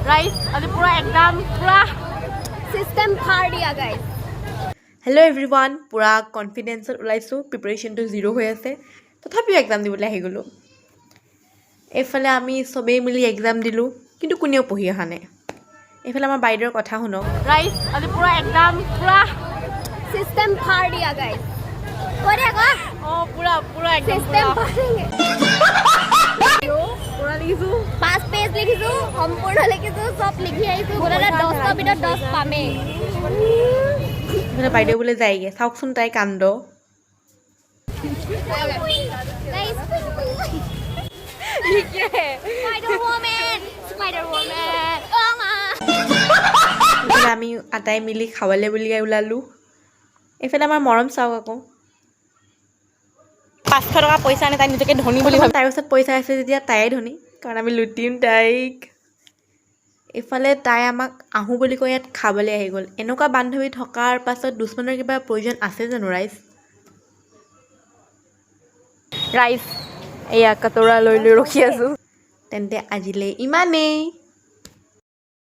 rice আজি পুৰা একদম পুৰা সিস্টেম ফাৰ দিয়া গাইস হেল্ল' এভৰিৱান পুৰা কনফিডেঞ্চত ওলাইছোঁ প্ৰিপেৰেশ্যনটো জিৰ' হৈ আছে তথাপিও এক্সাম দিবলৈ আহি গ'লোঁ এইফালে আমি চবেই মিলি এক্সাম দিলোঁ কিন্তু কোনেও পঢ়ি অহা নাই এইফালে আমাৰ বাইদেউৰ কথা শুনক राइस আজি পুরা একদম পুরা সিস্টেম ফার দিয়া গাইস করে গো ও পুরা পুরা একদম সিস্টেম ফারিং পুরা লিখিছো 5 পেজ লিখিছো সম্পূর্ণ লিখিছো সব লিখি আইছো বলে 10 টা ভিতৰত 10 পামে এইফালে বাইদেউ বোলে যায়গৈ চাওকচোন তাই কাণ্ড এইফালে আমি আটাই মিলি খাবলৈ বুলি ওলালোঁ এইফালে আমাৰ মৰম চাওক আকৌ 500 টকা পইচা আনে তাই নিজকে ধনী বুলি ভাবে তাইৰ ওচৰত পইচা আছে যেতিয়া তাইয়ে ধনী কাৰণ আমি লুটিম তাইক এইফালে তাই আমাক আহোঁ বুলি কৈ ইয়াত খাবলৈ আহি গ'ল এনেকুৱা বান্ধৱী থকাৰ পাছত দুশ্মনৰ কিবা প্ৰয়োজন আছে জানো ৰাইজ এয়া কটৰা লৈ ৰখি আছোঁ তেন্তে আজিলৈ ইমানেই